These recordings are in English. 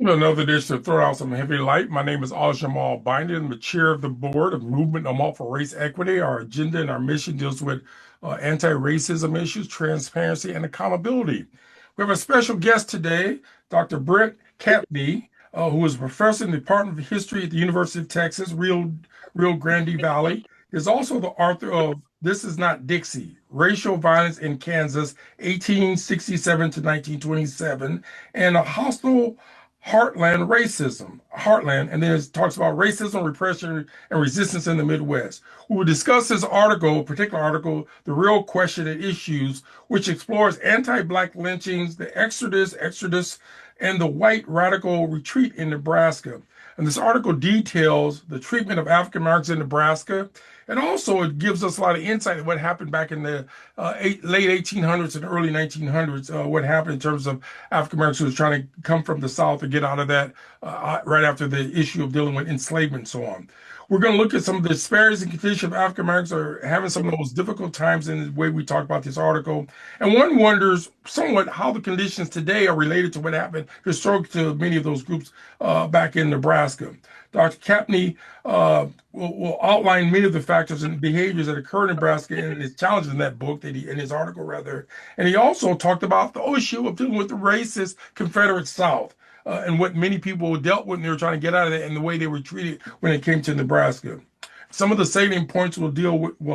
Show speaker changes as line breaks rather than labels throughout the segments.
Another dish to throw out some heavy light. My name is Jamal Binding. I'm the chair of the board of Movement of for Race Equity. Our agenda and our mission deals with anti-racism issues, transparency, and accountability. We have a special guest today, Dr. Brent Campney, who is a professor in the Department of History at the University of Texas, Rio Grande Valley. He's also the author of This Is Not Dixie, Racial Violence in Kansas, 1867 to 1927, and a hostile Heartland, and then it talks about racism, repression, and resistance in the Midwest. We will discuss this article, particular article, The Real Question and Issues, which explores anti-Black lynchings, the exodus, and the white radical retreat in Nebraska. And this article details the treatment of African Americans in Nebraska. And also, it gives us a lot of insight into what happened back in the late 1800s and early 1900s, what happened in terms of African Americans who was trying to come from the South and get out of that right after the issue of dealing with enslavement and so on. We're going to look at some of the disparities and conditions of African Americans are having some of those difficult times in the way we talk about this article. And one wonders somewhat how the conditions today are related to what happened historically to many of those groups back in Nebraska. Dr. Campney will outline many of the factors and behaviors that occur in Nebraska and his challenges in that book, in his article rather. And he also talked about the issue of dealing with the racist Confederate South and what many people dealt with when they were trying to get out of that and the way they were treated when it came to Nebraska. Some of the salient points will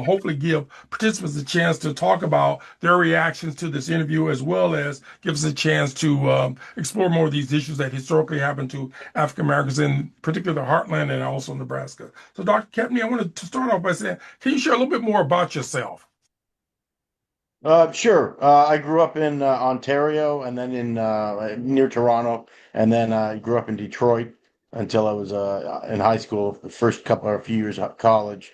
hopefully give participants a chance to talk about their reactions to this interview, as well as give us a chance to explore more of these issues that historically happened to African Americans in particular the heartland and also Nebraska. So, Dr. Campney, I wanted to start off by saying, can you share a little bit more about yourself?
Sure. I grew up in Ontario and then in near Toronto, and then I grew up in Detroit until I was in high school, the first couple or a few years of college.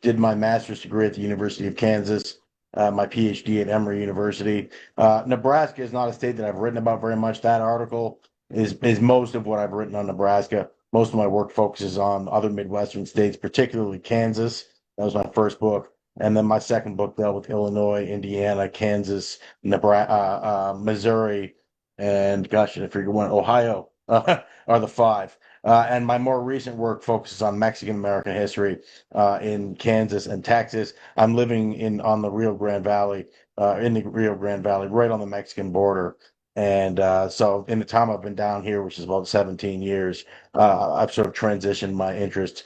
Did my master's degree at the University of Kansas, my PhD at Emory University. Nebraska is not a state that I've written about very much. That article is most of what I've written on Nebraska. Most of my work focuses on other Midwestern states, particularly Kansas. That was my first book. And then my second book dealt with Illinois, Indiana, Kansas, Nebraska, Missouri, and gosh, I forget one, Ohio are the five. And my more recent work focuses on Mexican American history in Kansas and Texas. I'm living on the Rio Grande Valley, in the Rio Grande Valley, right on the Mexican border. And so in the time I've been down here, which is about 17 years, I've sort of transitioned my interest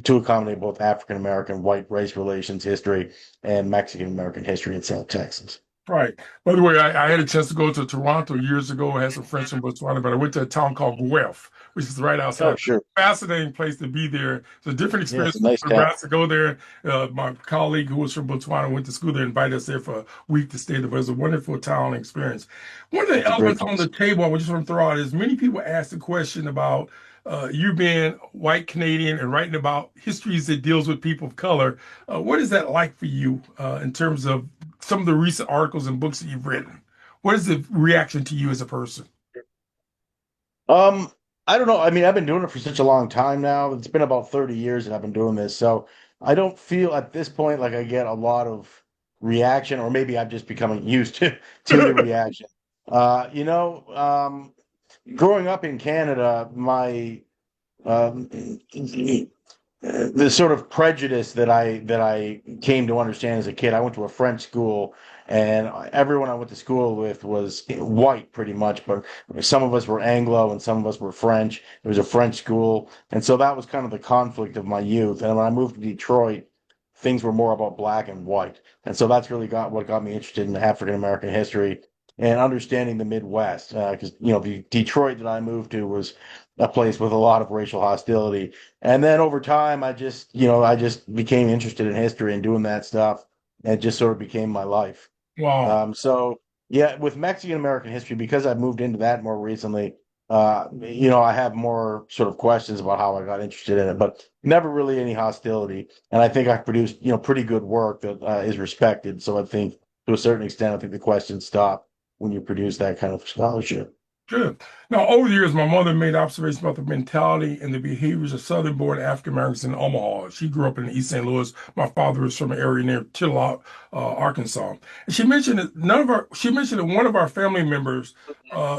to accommodate both African American white race relations history and Mexican American history in South Texas.
Right. By the way, I had a chance to go to Toronto years ago. I had some friends from Botswana, but I went to a town called Guelph, which is right
Oh,
outside.
sure.
Fascinating place to be there. It's a different
Yeah, it's
experience
a
from
nice town.
Nebraska to go there. My colleague who was from Botswana went to school there, invited us there for a week to stay there. But it was a wonderful town experience. One of the
It's a great
elements on the
place.
table I just want to throw out is many people ask the question about you being white Canadian and writing about histories that deals with people of color. What is that like for you in terms of some of the recent articles and books that you've written? What is the reaction to you as a person?
Um, I don't know. I mean, I've been doing it for such a long time now. It's been about 30 years that I've been doing this. So I don't feel at this point like I get a lot of reaction, or maybe I'm just becoming used to the reaction. Uh, you know, um, Growing up in Canada, my um, the sort of prejudice that I came to understand as a kid. I went to a French school, and everyone I went to school with was white, pretty much. But some of us were Anglo, and some of us were French. It was a French school, and so that was kind of the conflict of my youth. And when I moved to Detroit, things were more about black and white, and so that's really got what got me interested in African American history and understanding the Midwest. Because the Detroit that I moved to was a place with a lot of racial hostility, and then over time, I just became interested in history and doing that stuff. And it just sort of became my life.
Wow.
So yeah, with Mexican American history, because I've moved into that more recently, I have more sort of questions about how I got interested in it, but never really any hostility. And I think I've produced, pretty good work that is respected. So I think to a certain extent, I think the questions stop when you produce that kind of scholarship.
Good. Now, over the years, my mother made observations about the mentality and the behaviors of Southern-born African Americans in Omaha. She grew up in East St. Louis. My father was from an area near Tillot, Arkansas. And she mentioned that she mentioned that one of our family members,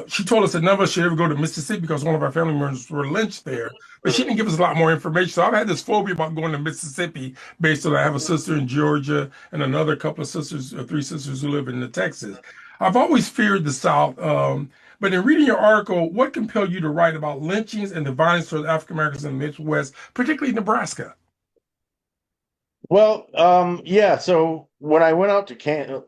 she told us that none of us should ever go to Mississippi because one of our family members were lynched there. But she didn't give us a lot more information. So I've had this phobia about going to Mississippi based on I have a sister in Georgia and another couple of sisters, or three sisters who live in Texas. I've always feared the South. But in reading your article, what compelled you to write about lynchings and the violence towards African Americans in the Midwest, particularly Nebraska?
Well, yeah. So when I went out to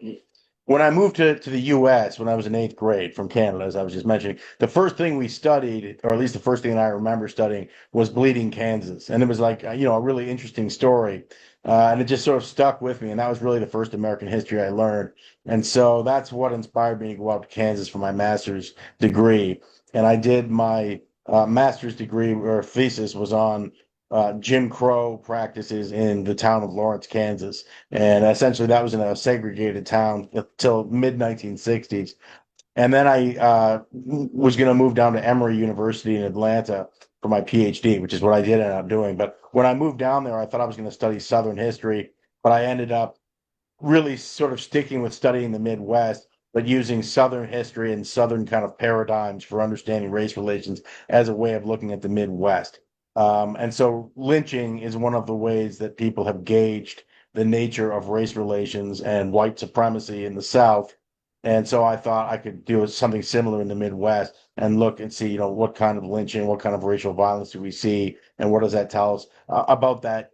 when I moved to the U.S. when I was in eighth grade from Canada, as I was just mentioning, the first thing we studied, or at least the first thing that I remember studying, was Bleeding Kansas, and it was like a really interesting story, and it just sort of stuck with me, and that was really the first American history I learned, and so that's what inspired me to go out to Kansas for my master's degree, and I did my master's degree or thesis was on Jim Crow practices in the town of Lawrence, Kansas. And essentially, that was in a segregated town until mid 1960s. And then I was going to move down to Emory University in Atlanta for my PhD, which is what I did end up doing. But when I moved down there, I thought I was going to study Southern history, but I ended up really sort of sticking with studying the Midwest, but using Southern history and Southern kind of paradigms for understanding race relations as a way of looking at the Midwest. And so lynching is one of the ways that people have gauged the nature of race relations and white supremacy in the South. And so I thought I could do something similar in the Midwest and look and see, what kind of lynching, what kind of racial violence do we see, and what does that tell us about that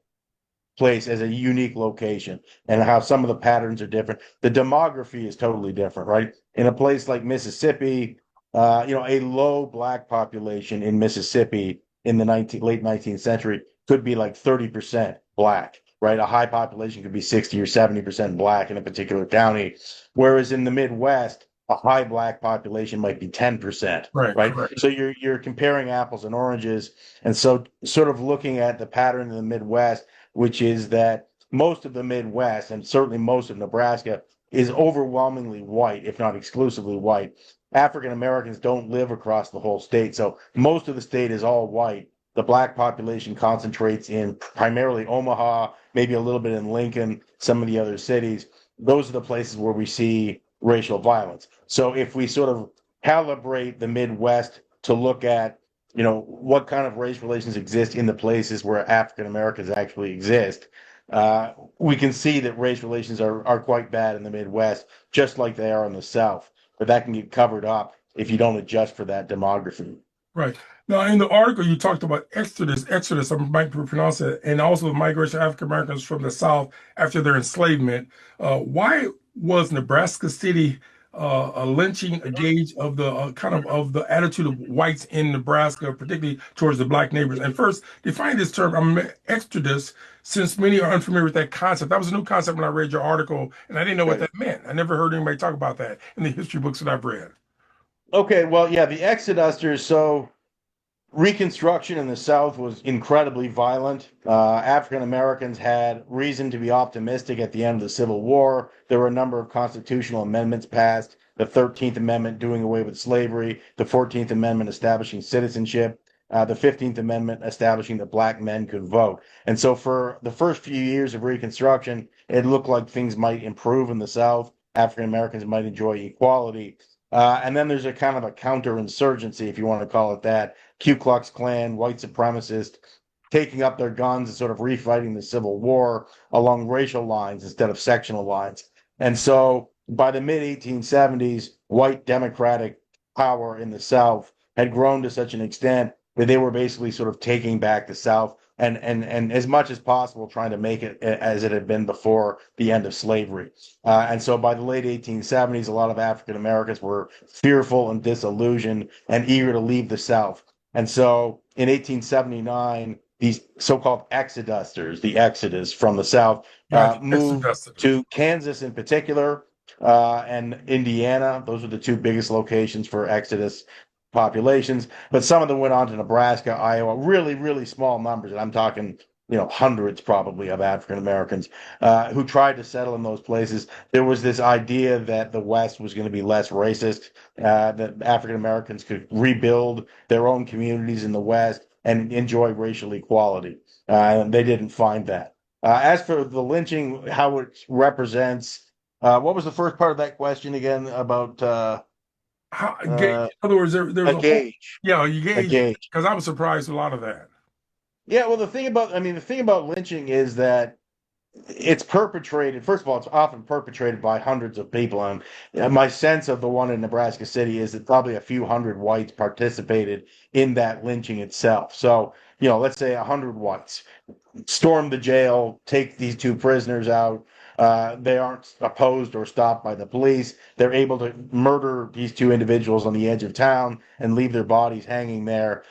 place as a unique location and how some of the patterns are different. The demography is totally different, right? In a place like Mississippi, a low black population in Mississippi in the late 19th century could be like 30% black, right? A high population could be 60 or 70% black in a particular county. Whereas in the Midwest, a high black population might be 10%,
Right,
right?
correct.
So you're comparing apples and oranges. And so sort of looking at the pattern in the Midwest, which is that most of the Midwest and certainly most of Nebraska is overwhelmingly white, if not exclusively white. African Americans don't live across the whole state, so most of the state is all white. The black population concentrates in primarily Omaha, maybe a little bit in Lincoln, some of the other cities. Those are the places where we see racial violence. So if we sort of calibrate the Midwest to look at what kind of race relations exist in the places where African Americans actually exist, we can see that race relations are quite bad in the Midwest, just like they are in the South. But that can get covered up if you don't adjust for that demography.
Right. Now, in the article, you talked about Exodus, I might pronounce it, and also the migration of African Americans from the South after their enslavement. Why was Nebraska City a lynching, a gauge of the kind of the attitude of whites in Nebraska, particularly towards the black neighbors? And first, define this term, Exodus, since many are unfamiliar with that concept. That was a new concept when I read your article, and I didn't know what
Right.
that meant. I never heard anybody talk about that in the history books that I've read.
Okay, well, yeah, the Exodusters. So Reconstruction in the South was incredibly violent. African Americans had reason to be optimistic at the end of the Civil War. There were a number of constitutional amendments passed, the 13th Amendment doing away with slavery, the 14th Amendment establishing citizenship, the 15th Amendment establishing that black men could vote. And so for the first few years of Reconstruction, it looked like things might improve in the South. African Americans might enjoy equality. And then there's a kind of a counterinsurgency, if you want to call it that. Ku Klux Klan, white supremacists taking up their guns and sort of refighting the Civil War along racial lines instead of sectional lines. And so by the mid 1870s, white democratic power in the South had grown to such an extent that they were basically sort of taking back the South and as much as possible trying to make it as it had been before the end of slavery. And so by the late 1870s, a lot of African Americans were fearful and disillusioned and eager to leave the South. And so in 1879, these so-called exodusters, the exodus from the South,
Gotcha.
moved
Exodus.
to Kansas in particular and Indiana. Those were the two biggest locations for exodus populations. But some of them went on to Nebraska, Iowa, really, really small numbers. And I'm talking hundreds probably of African Americans who tried to settle in those places. There was this idea that the West was going to be less racist, that African Americans could rebuild their own communities in the West and enjoy racial equality. They didn't find that. As for the lynching, how it represents, what was the first part of that question again about
In other words, there's
a
a whole,
gauge?
yeah, you
A
gauge,
gauge.
because I was surprised with a lot of that.
Yeah, well, the thing about lynching is that it's perpetrated. First of all, it's often perpetrated by hundreds of people. And my sense of the one in Nebraska City is that probably a few hundred whites participated in that lynching itself. So, let's say 100 whites storm the jail, take these two prisoners out. They aren't opposed or stopped by the police. They're able to murder these two individuals on the edge of town and leave their bodies hanging there.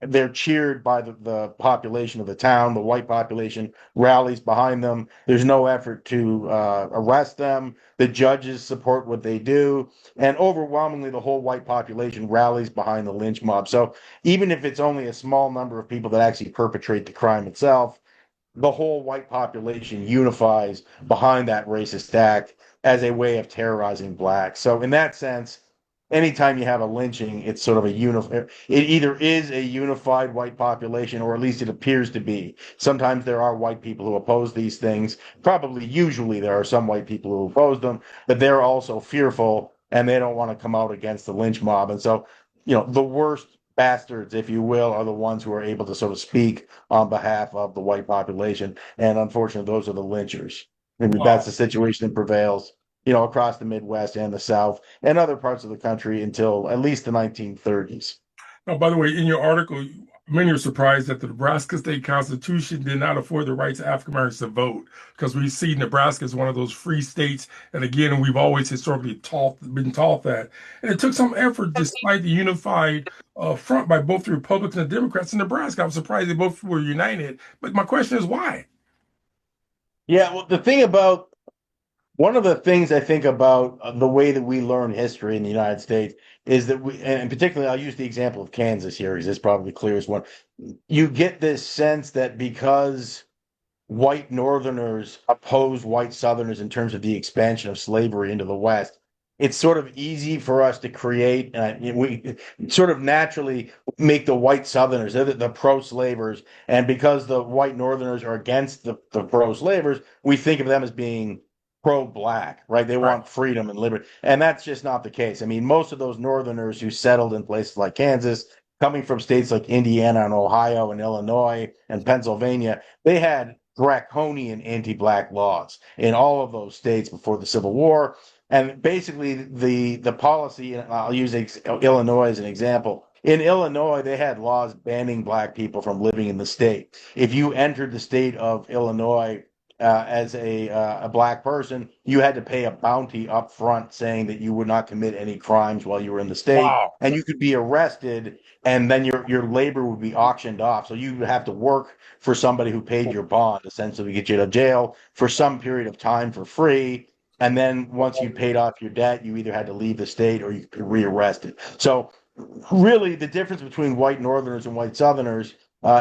They're cheered by the population of the town. The white population rallies behind them. There's no effort to arrest them. The judges support what they do. And overwhelmingly, the whole white population rallies behind the lynch mob. So even if it's only a small number of people that actually perpetrate the crime itself, the whole white population unifies behind that racist act as a way of terrorizing blacks. So in that sense, anytime you have a lynching, it's sort of it either is a unified white population or at least it appears to be. Sometimes there are white people who oppose these things. Probably usually there are some white people who oppose them, but they're also fearful and they don't want to come out against the lynch mob. And so, the worst bastards, if you will, are the ones who are able to sort of speak on behalf of the white population. And unfortunately, those are the lynchers. And that's
Wow.
the situation that prevails, across the Midwest and the South and other parts of the country until at least the 1930s.
Now, by the way, in your article, many are surprised that the Nebraska state constitution did not afford the rights of African Americans to vote, because we see Nebraska as one of those free states. And again, we've always historically been taught that. And it took some effort despite the unified front by both the Republicans and Democrats in Nebraska. I'm surprised they both were united. But my question is why?
Yeah, well, one of the things I think about the way that we learn history in the United States is that and particularly, I'll use the example of Kansas here, because it's probably the clearest one. You get this sense that because white Northerners oppose white Southerners in terms of the expansion of slavery into the West, it's sort of easy for us to create, we sort of naturally make the white Southerners, they're the pro-slavers. And because the white Northerners are against the pro-slavers, we think of them as being pro-black, right? They
Right.
want freedom and liberty. And that's just not the case. I mean, most of those Northerners who settled in places like Kansas, coming from states like Indiana and Ohio and Illinois and Pennsylvania, they had draconian anti-black laws in all of those states before the Civil War. And basically, the policy, and I'll use Illinois as an example. In Illinois, they had laws banning black people from living in the state. If you entered the state of Illinois as a black person, you had to pay a bounty up front saying that you would not commit any crimes while you were in the state,
Wow.
and you could be arrested, and then your labor would be auctioned off. So you would have to work for somebody who paid your bond, essentially to get you to jail for some period of time for free. And then once you paid off your debt, you either had to leave the state or you could be rearrested. So really, the difference between white Northerners and white Southerners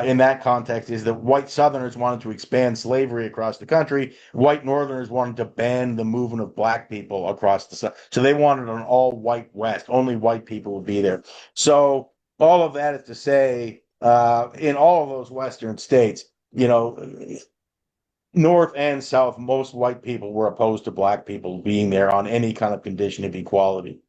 in that context is that white Southerners wanted to expand slavery across the country. White Northerners wanted to ban the movement of black people across the South. So they wanted an all-white West. Only white people would be there. So all of that is to say, in all of those Western states, North and South, most white people were opposed to black people being there on any kind of condition of equality.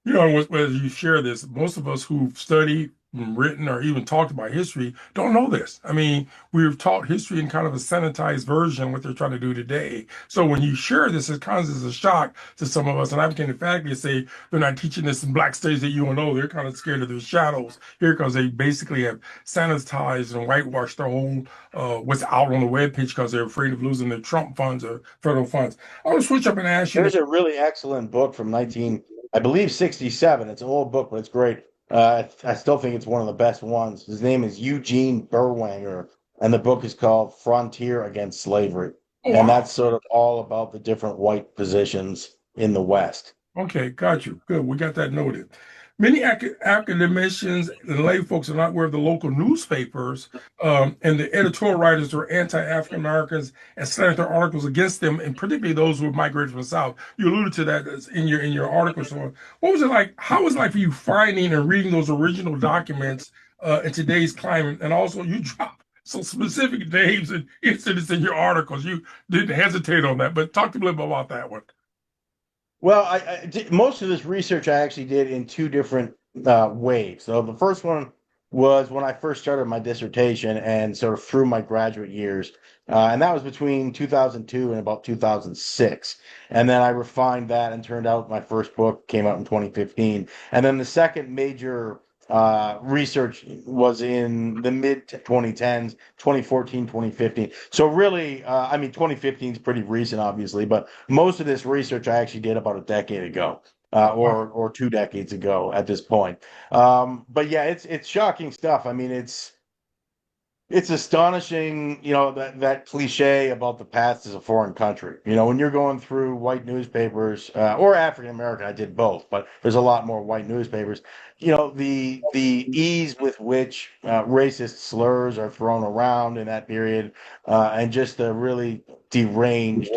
As you share this, most of us who've studied, written, or even talked about history don't know this. I mean, we've taught history in kind of a sanitized version, what they're trying to do today. So when you share this, it comes as a shock to some of us. And I can emphatically say they're not teaching this in black studies at UNO. They're kind of scared of their shadows here because they basically have sanitized and whitewashed their whole what's out on the webpage because they're afraid of losing their Trump funds or federal funds. I want to switch up and ask you.
There's a really excellent book from 19, I believe 67. It's an old book, but it's great. I still think it's one of the best ones. His name is Eugene Berwanger, and the book is called Frontier Against Slavery.
Oh,
And
wow.
that's sort of all about the different white positions in the West.
Okay, got you. Good. We got that noted. Many academicians and lay folks are not aware of the local newspapers, and the editorial writers are anti-African Americans and slanted their articles against them, and particularly those who migrated from the South. You alluded to that in your article. So, what was it like? How was it like for you finding and reading those original documents in today's climate? And also, you drop some specific names and incidents in your articles. You didn't hesitate on that, but talk to me a little bit about that one.
Well, most of this research I actually did in two different waves. So the first one was when I first started my dissertation and sort of through my graduate years, and that was between 2002 and about 2006. And then I refined that and turned out my first book came out in 2015. And then the second major research was in the mid 2010s, 2014, 2015. So really, I mean, 2015 is pretty recent, obviously, but most of this research I actually did about a decade ago, or 2 decades ago at this point. But yeah, it's shocking stuff. I mean, it's astonishing, that cliche about the past is a foreign country. When you're going through white newspapers, or African American, I did both, but there's a lot more white newspapers. The ease with which racist slurs are thrown around in that period, and just the really deranged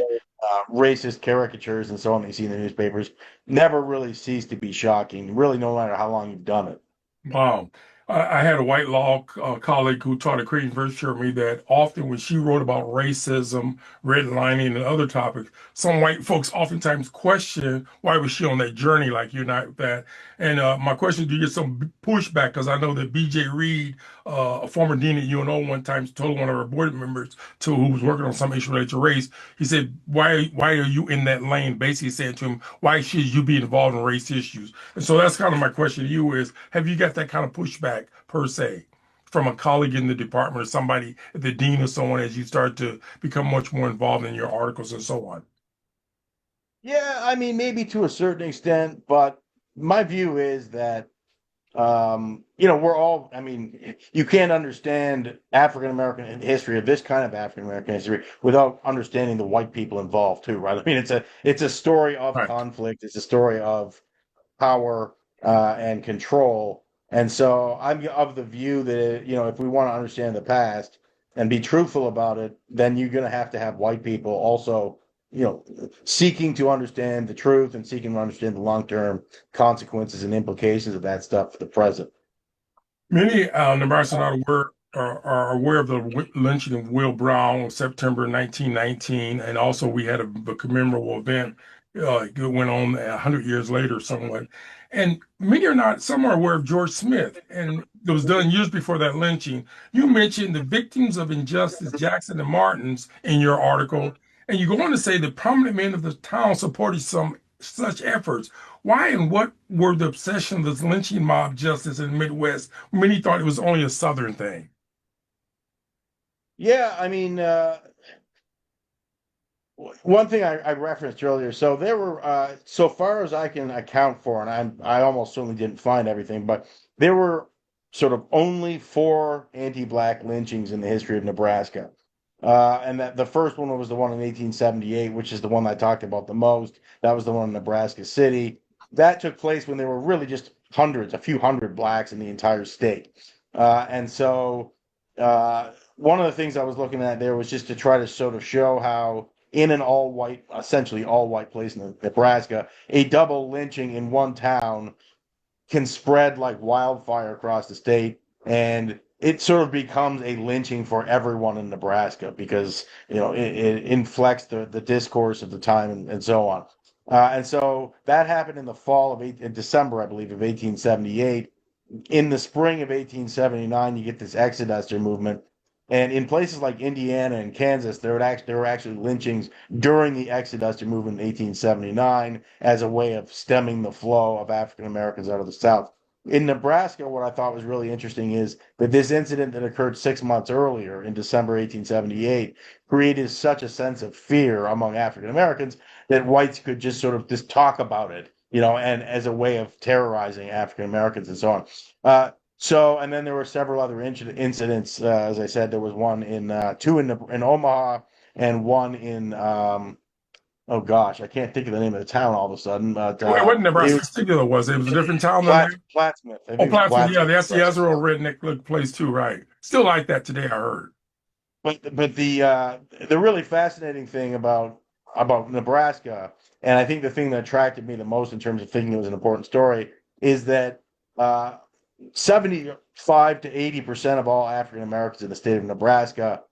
racist caricatures and so on that you see in the newspapers never really cease to be shocking, really, no matter how long you've done it.
Wow. I had a white law colleague who taught at Creighton University showed me that often when she wrote about racism, redlining, and other topics, some white folks oftentimes question why was she on that journey like you're not that. And my question, do you get some pushback? Because I know that B.J. Reed, a former dean at UNO, one time told one of our board members who was working on some issue related to race, he said, why are you in that lane? Basically saying to him, why should you be involved in race issues? And so that's kind of my question to you is, have you got that kind of pushback per se from a colleague in the department or somebody at the dean or someone as you start to become much more involved in your articles and so on?
Yeah, I mean, maybe to a certain extent, but my view is that we're all, I mean, you can't understand African American history, of this kind of African American history, without understanding the white people involved too, right? I mean, it's a story of
Right.
conflict, it's a story of power and control. And so I'm of the view that, if we want to understand the past and be truthful about it, then you're going to have white people also, seeking to understand the truth and seeking to understand the long-term consequences and implications of that stuff for the present.
Many Nebraskans are aware of the lynching of Will Brown on September 1919, and also we had a commemorable event that went on 100 years later, somewhat. And many are not, some are aware of George Smith, and it was done years before that lynching. You mentioned the victims of injustice, Jackson and Martins, in your article, and you go on to say the prominent men of the town supported some such efforts. Why and what were the obsession of this lynching mob justice in the Midwest? Many thought it was only a Southern thing.
Yeah, I mean, one thing I referenced earlier, so there were, so far as I can account for, and I almost certainly didn't find everything, but there were sort of only four anti-black lynchings in the history of Nebraska. And that the first one was the one in 1878, which is the one I talked about the most. That was the one in Nebraska City. That took place when there were really just hundreds, a few hundred blacks in the entire state. One of the things I was looking at there was just to try to sort of show how in an all white, essentially all white place in Nebraska, a double lynching in one town can spread like wildfire across the state, and it sort of becomes a lynching for everyone in Nebraska because it inflects the discourse of the time and so on. And so that happened in the fall of in December, I believe, of 1878. In the spring of 1879, you get this exoduster movement. And in places like Indiana and Kansas, there were actually lynchings during the exoduster movement in 1879 as a way of stemming the flow of African Americans out of the South. In Nebraska, what I thought was really interesting is that this incident that occurred 6 months earlier in December 1878 created such a sense of fear among African Americans that whites could just sort of just talk about it, and as a way of terrorizing African Americans and so on. And then there were several other incidents. As I said, there was one two in Omaha and one oh gosh, I can't think of the name of the town all of a sudden, but
It wasn't
it
Nebraska
was
City, though, was it? It was a different town than that.
Plattsmouth. I think
Oh,
it was
Plattsburgh. Yeah,
Plattsmouth,
that's
Nebraska.
a real redneck look place too, right? Still like that today, I heard.
But the really fascinating thing about Nebraska, and I think the thing that attracted me the most in terms of thinking it was an important story, is that uh, 75 to 80% of all African Americans in the state of Nebraska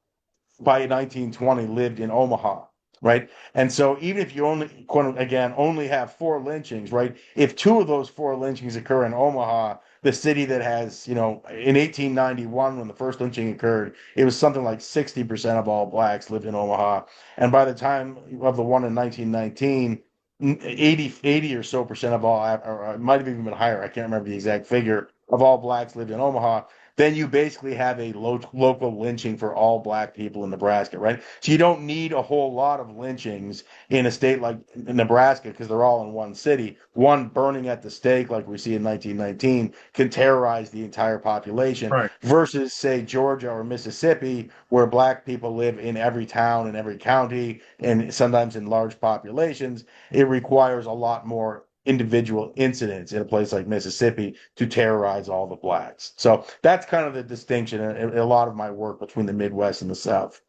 by 1920 lived in Omaha, right? And so even if you only, quote, again, only have four lynchings, right? If two of those four lynchings occur in Omaha, the city that has, in 1891, when the first lynching occurred, it was something like 60% of all blacks lived in Omaha. And by the time of the one in 1919, 80 or so percent of all, or it might have even been higher, I can't remember the exact figure, of all blacks lived in Omaha. Then you basically have a local lynching for all black people in Nebraska, right? So you don't need a whole lot of lynchings in a state like Nebraska because they're all in one city. One burning at the stake, like we see in 1919, can terrorize the entire population
Right.
versus, say, Georgia or Mississippi, where black people live in every town and every county and sometimes in large populations. It requires a lot more individual incidents in a place like Mississippi to terrorize all the blacks. So that's kind of the distinction in a lot of my work between the Midwest and the South.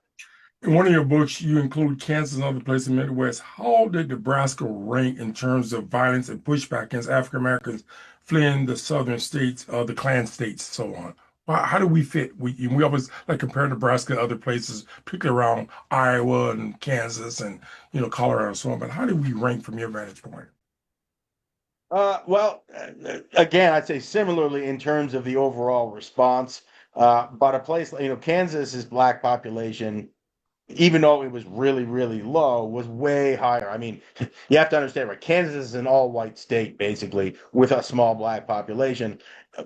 In one of your books, you include Kansas and other places in the Midwest. How did Nebraska rank in terms of violence and pushback against African Americans fleeing the southern states, the Klan states, so on? How do we fit? We always like compare Nebraska to other places, particularly around Iowa and Kansas and Colorado and so on. But how do we rank from your vantage point?
Again, I'd say similarly in terms of the overall response. But a place like, Kansas's black population, even though it was really, really low, was way higher. I mean, you have to understand, right? Kansas is an all-white state, basically, with a small black population.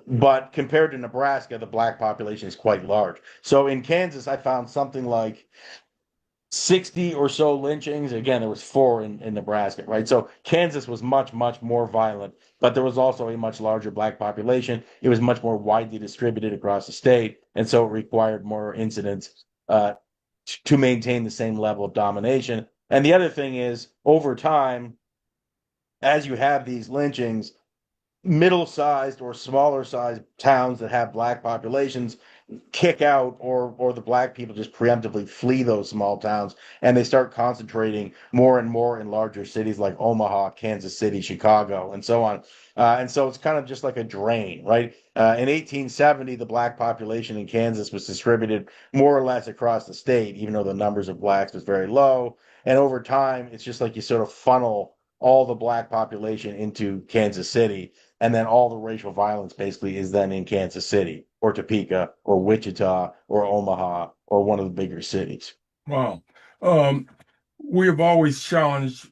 But compared to Nebraska, the black population is quite large. So in Kansas, I found something like 60 or so lynchings. Again, there was four in Nebraska, right? So Kansas was much, much more violent, but there was also a much larger black population. It was much more widely distributed across the state, and so it required more incidents to maintain the same level of domination. And the other thing is, over time, as you have these lynchings, middle-sized or smaller-sized towns that have black populations kick out, or the black people just preemptively flee those small towns, and they start concentrating more and more in larger cities like Omaha, Kansas City, Chicago, and so on. And so it's kind of just like a drain, right? In 1870, the black population in Kansas was distributed more or less across the state, even though the numbers of blacks was very low. And over time, it's just like you sort of funnel all the black population into Kansas City, and then all the racial violence basically is then in Kansas City or Topeka or Wichita or Omaha or one of the bigger cities.
Wow. Um, we have always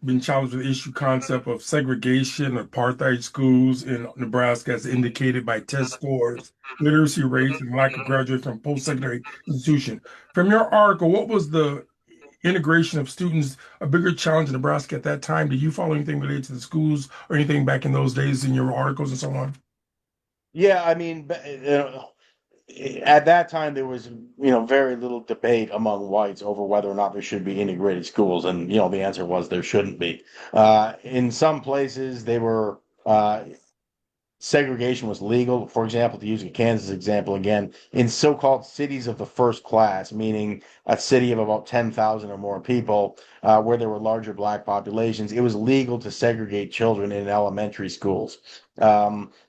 been challenged with the issue concept of segregation, apartheid schools in Nebraska, as indicated by test scores, literacy rates, and lack of graduation from post-secondary institution. From your article, what was the integration of students a bigger challenge in Nebraska at that time? Did you follow anything related to the schools or anything back in those days in your articles and so on?
Yeah, I mean, at that time there was very little debate among whites over whether or not there should be integrated schools, and the answer was there shouldn't be. In some places they were segregation was legal. For example, to use a Kansas example again, in so-called cities of the first class, meaning a city of about 10,000 or more people, where there were larger black populations, it was legal to segregate children in elementary schools.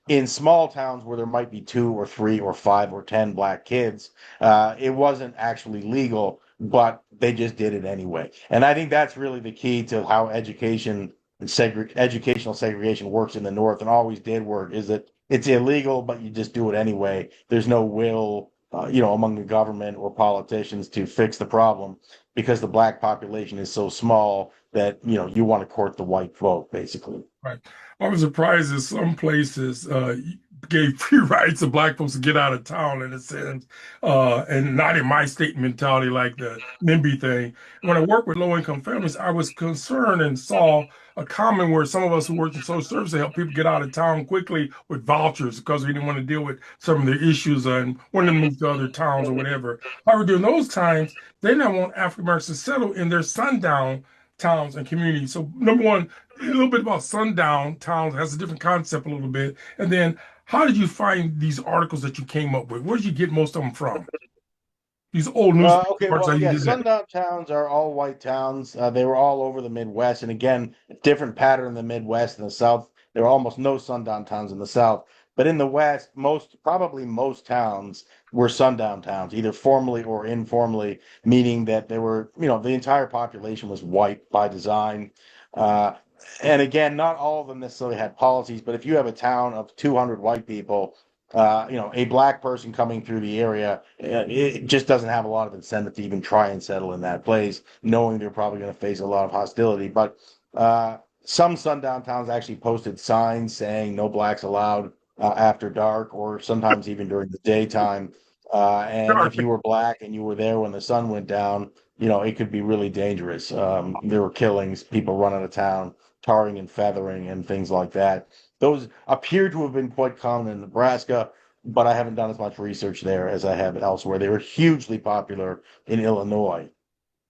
In small towns where there might be two or three or five or 10 black kids, it wasn't actually legal, but they just did it anyway. And I think that's really the key to how educational segregation works in the North and always did work, is that it's illegal, but you just do it anyway. There's no will, among the government or politicians to fix the problem because the black population is so small that, you want to court the white vote, basically.
Right. I was surprised that some places gave free rights to black folks to get out of town in a sense, and not in my state mentality like the NIMBY thing. When I worked with low-income families, I was concerned and saw a comment where some of us who worked in social services helped people get out of town quickly with vouchers because we didn't want to deal with some of the issues and wanted to move to other towns or whatever. However, during those times, they didn't want African Americans to settle in their sundown towns and communities. So number one, a little bit about sundown towns has a different concept a little bit. And then how did you find these articles that you came up with? Where did you get most of them from? These old newspaper
Okay,
articles
well,
that you
yeah,
did that.
sundown towns are all white towns. They were all over the Midwest, and again, different pattern in the Midwest and the South. There are almost no sundown towns in the South, but in the West, probably most towns were sundown towns, either formally or informally, meaning that they were, the entire population was white by design. Uh, and again, not all of them necessarily had policies, but if you have a town of 200 white people, a black person coming through the area, it just doesn't have a lot of incentive to even try and settle in that place, knowing they're probably going to face a lot of hostility. But some sundown towns actually posted signs saying no blacks allowed after dark, or sometimes even during the daytime. And if you were black and you were there when the sun went down, it could be really dangerous. There were killings, people run out of town, tarring and feathering, and things like that. Those appear to have been quite common in Nebraska, but I haven't done as much research there as I have elsewhere. They were hugely popular in Illinois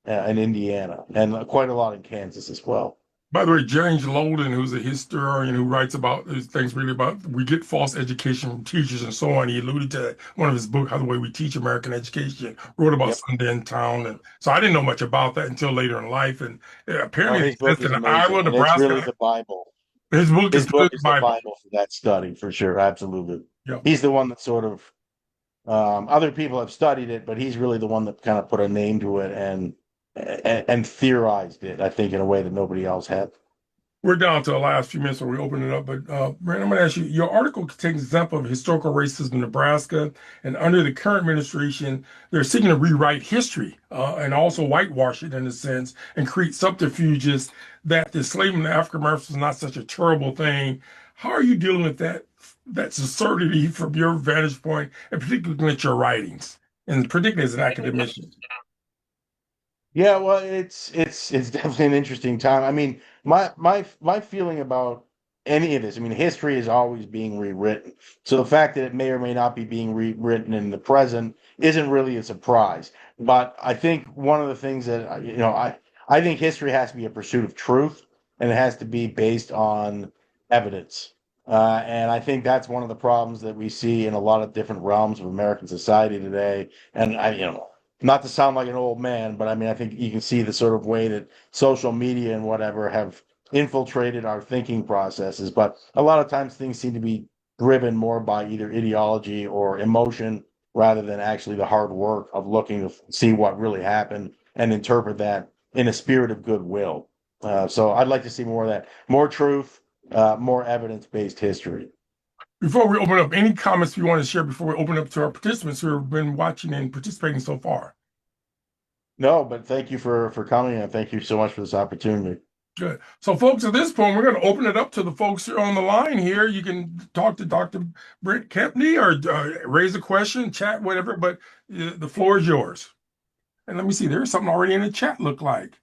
and Indiana, and quite a lot in Kansas as well.
By the way, James Loden, who's a historian who writes about these things really about we get false education from teachers and so on. He alluded to one of his books, How the Way We Teach American Education, wrote about
Yep.
Sundown Town. And so I didn't know much about that until later in life. And
Oh,
apparently it
his book
exists
is
in
amazing,
Iowa,
and it's really
Nebraska.
the Bible.
His book is
His
good
book
as the
is the
Bible.
Bible for that study, for sure. Absolutely.
Yeah.
He's the one that sort of, other people have studied it, but he's really the one that kind of put a name to it and theorized it, I think, in a way that nobody else had.
We're down to the last few minutes where we open it up, but Brent, I'm going to ask you, your article takes an example of historical racism in Nebraska, and under the current administration, they're seeking to rewrite history and also whitewash it in a sense and create subterfuges that the enslavement of African Americans is not such a terrible thing. How are you dealing with that absurdity from your vantage point, and particularly with your writings, and particularly as an academician?
Yeah, well, it's definitely an interesting time. I mean, my feeling about any of this, I mean, history is always being rewritten. So the fact that it may or may not be being rewritten in the present isn't really a surprise. But I think one of the things that I think history has to be a pursuit of truth, and it has to be based on evidence. And I think that's one of the problems that we see in a lot of different realms of American society today. And not to sound like an old man, but I mean, I think you can see the sort of way that social media and whatever have infiltrated our thinking processes. But a lot of times things seem to be driven more by either ideology or emotion rather than actually the hard work of looking to see what really happened and interpret that in a spirit of goodwill. So I'd like to see more of that, more truth, more evidence-based history.
Before we open up, any comments you want to share before we open up to our participants who have been watching and participating so far?
No, but thank you for coming, and thank you so much for this opportunity.
Good. So, folks, at this point, we're going to open it up to the folks here on the line here. You can talk to Dr. Brent Campney or raise a question, chat, whatever, but the floor is yours. And let me see, there's something already in the chat look like.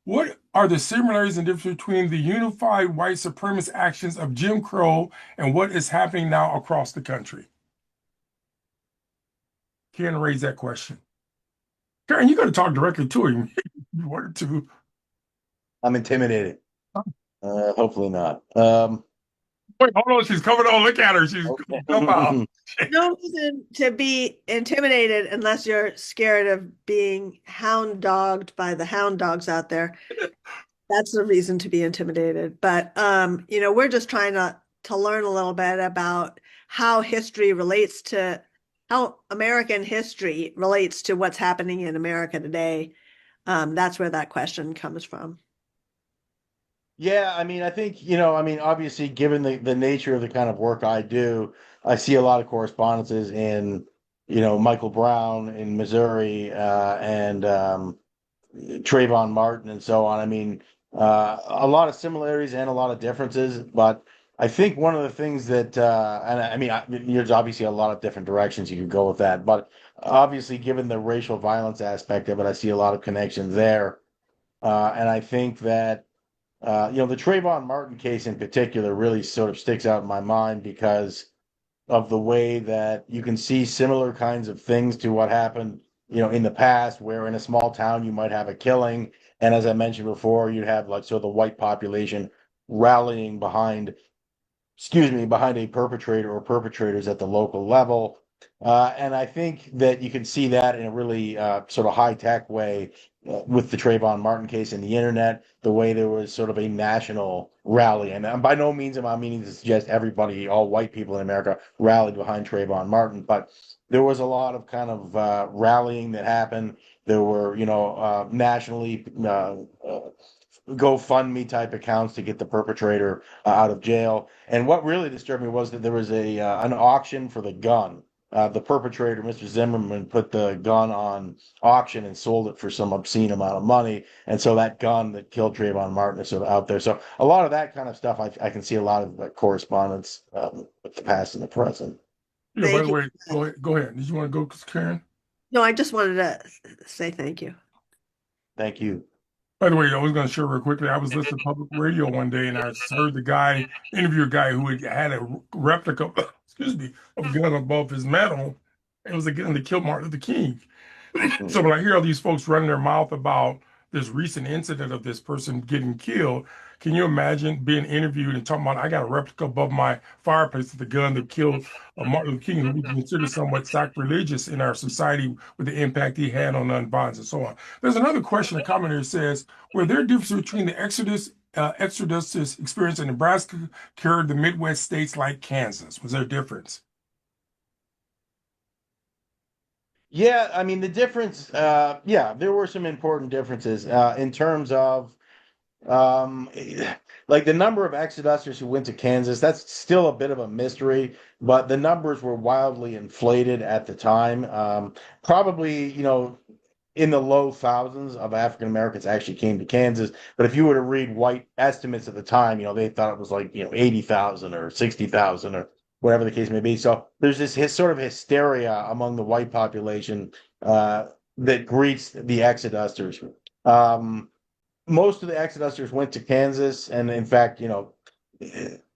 What are the similarities and differences between the unified white supremacist actions of Jim Crow and what is happening now across the country? Can raise that question. Karen, you got to talk directly to him if you wanted to.
I'm intimidated. Hopefully not.
Wait, hold on. She's coming on. Look at her. She's
Okay.
jump out.
No reason to be intimidated unless you're scared of being hound dogged by the hound dogs out there. That's the reason to be intimidated. But we're just trying to learn a little bit about how history relates to how American history relates to what's happening in America today. That's where that question comes from.
Yeah, I mean, I think, obviously, given the nature of the kind of work I do, I see a lot of correspondences in, Michael Brown in Missouri and Trayvon Martin and so on. I mean, a lot of similarities and a lot of differences, but I think one of the things that, and I mean, there's obviously a lot of different directions you could go with that, but obviously, given the racial violence aspect of it, I see a lot of connections there. And I think that the Trayvon Martin case in particular really sort of sticks out in my mind because of the way that you can see similar kinds of things to what happened, in the past, where in a small town you might have a killing, And as I mentioned before, you'd have like, so the white population rallying behind, excuse me, behind a perpetrator or perpetrators at the local level. And I think that you can see that in a really sort of high tech way with the Trayvon Martin case and the internet, the way there was sort of a national rally. And by no means am I meaning to suggest everybody, all white people in America, rallied behind Trayvon Martin, but there was a lot of kind of rallying that happened. There were, nationally GoFundMe type accounts to get the perpetrator out of jail. And what really disturbed me was that there was a an auction for the gun. The perpetrator, Mr. Zimmerman, put the gun on auction and sold it for some obscene amount of money. And so that gun that killed Trayvon Martin is sort of out there. So a lot of that kind of stuff, I can see a lot of correspondence with the past and the present.
Yeah, by
Thank
the
you.
way, go ahead. Did you want to go, Karen?
No, I just wanted to say thank you.
Thank you.
By the way, I was going to share real quickly. I was listening to public radio one day, and I heard the guy interview a guy who had a replica, excuse me, of a gun above his mantle. It was a gun that killed Martin Luther King. So when I hear all these folks running their mouth about this recent incident of this person getting killed, can you imagine being interviewed and talking about, I got a replica above my fireplace of the gun that killed Martin Luther King, who we consider somewhat sacrilegious in our society with the impact he had on nonviolence and so on. There's another question, a commenter says, were there differences between the Exodus experience in Nebraska compared to the Midwest states like Kansas? Was there a difference?
Yeah, I mean the difference. Yeah, there were some important differences in terms of um, like the number of Exodusters who went to Kansas. That's still a bit of a mystery, but the numbers were wildly inflated at the time. Probably, in the low thousands of African Americans actually came to Kansas. But if you were to read white estimates at the time, they thought it was like, 80,000 or 60,000 or whatever the case may be. So there's this sort of hysteria among the white population that greets the Exodusters. Um, Most of the Exodusters went to Kansas, and in fact,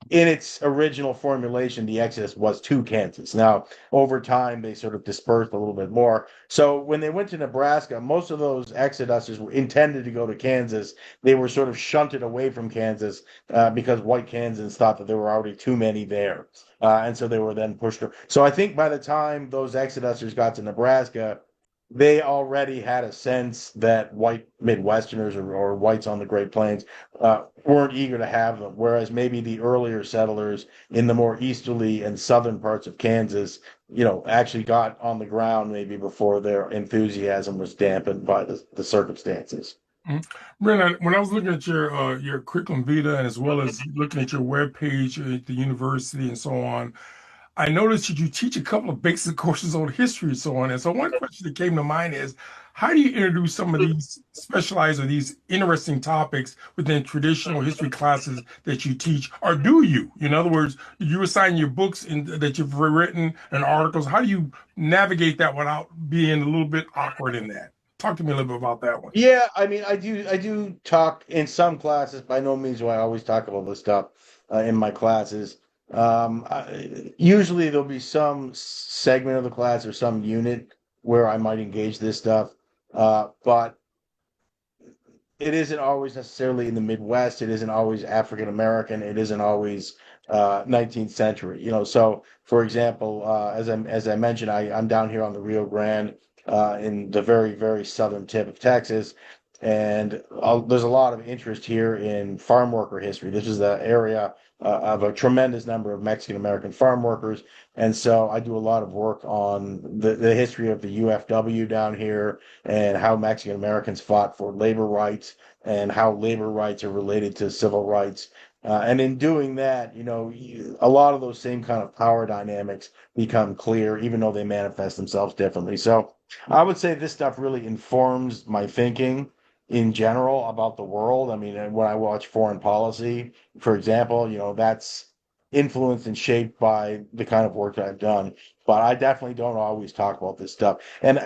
in its original formulation, the Exodus was to Kansas. Now, over time, they sort of dispersed a little bit more. So when they went to Nebraska, most of those Exodusters were intended to go to Kansas. They were sort of shunted away from Kansas because white Kansans thought that there were already too many there. And so they were then pushed. So I think by the time those Exodusters got to Nebraska, they already had a sense that white Midwesterners or whites on the Great Plains weren't eager to have them, whereas maybe the earlier settlers in the more easterly and southern parts of Kansas, actually got on the ground maybe before their enthusiasm was dampened by the circumstances.
Mhm. Brent, when I was looking at your curriculum vitae and as well as looking at your web page at the university and so on, I noticed that you teach a couple of basic courses on history and so on. And so one question that came to mind is, how do you introduce some of these specialized or these interesting topics within traditional history classes that you teach, or do you? In other words, do you assign your books that you've written and articles? How do you navigate that without being a little bit awkward in that? Talk to me a little bit about that one.
Yeah, I mean, I do talk in some classes. By no means do I always talk about this stuff in my classes. Usually there'll be some segment of the class or some unit where I might engage this stuff, but it isn't always necessarily in the Midwest. It isn't always African American. It isn't always 19th century. So for example, as I mentioned, I'm down here on the Rio Grande in the very, very southern tip of Texas. And there's a lot of interest here in farm worker history. This is the area of a tremendous number of Mexican American farm workers. And so I do a lot of work on the history of the UFW down here and how Mexican Americans fought for labor rights and how labor rights are related to civil rights. And in doing that, a lot of those same kind of power dynamics become clear, even though they manifest themselves differently. So I would say this stuff really informs my thinking in general about the world. I mean, when I watch foreign policy, for example, that's influenced and shaped by the kind of work that I've done. But I definitely don't always talk about this stuff. And,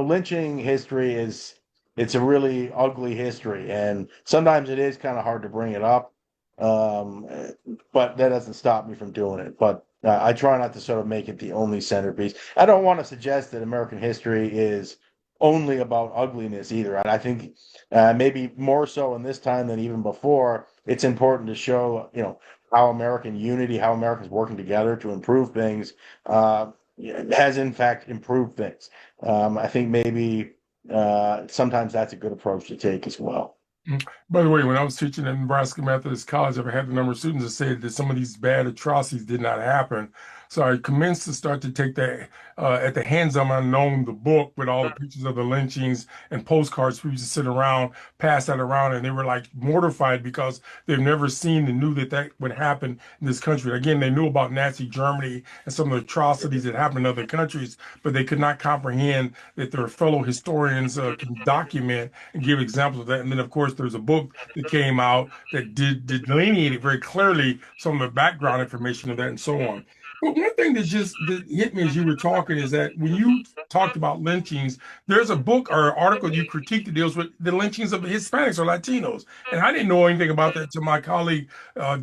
lynching history it's a really ugly history. And sometimes it is kind of hard to bring it up. Um, but that doesn't stop me from doing it. But I try not to sort of make it the only centerpiece. I don't want to suggest that American history is only about ugliness either. And I think maybe more so in this time than even before, it's important to show, how American unity, how Americans working together to improve things, has in fact improved things. I think maybe sometimes that's a good approach to take as well.
By the way, when I was teaching at Nebraska Methodist College, I've had a number of students that said that some of these bad atrocities did not happen. So I commenced to start to take that at the hands of unknown, the book with all the pictures of the lynchings and postcards. People used to sit around, pass that around, and they were like mortified because they've never seen and knew that that would happen in this country. Again, they knew about Nazi Germany and some of the atrocities that happened in other countries, but they could not comprehend that their fellow historians can document and give examples of that. And then, of course, there's a book that came out that delineated very clearly some of the background information of that and so on. But one thing that hit me as you were talking is that when you talked about lynchings, there's a book or article you critique that deals with the lynchings of Hispanics or Latinos. And I didn't know anything about that till my colleague,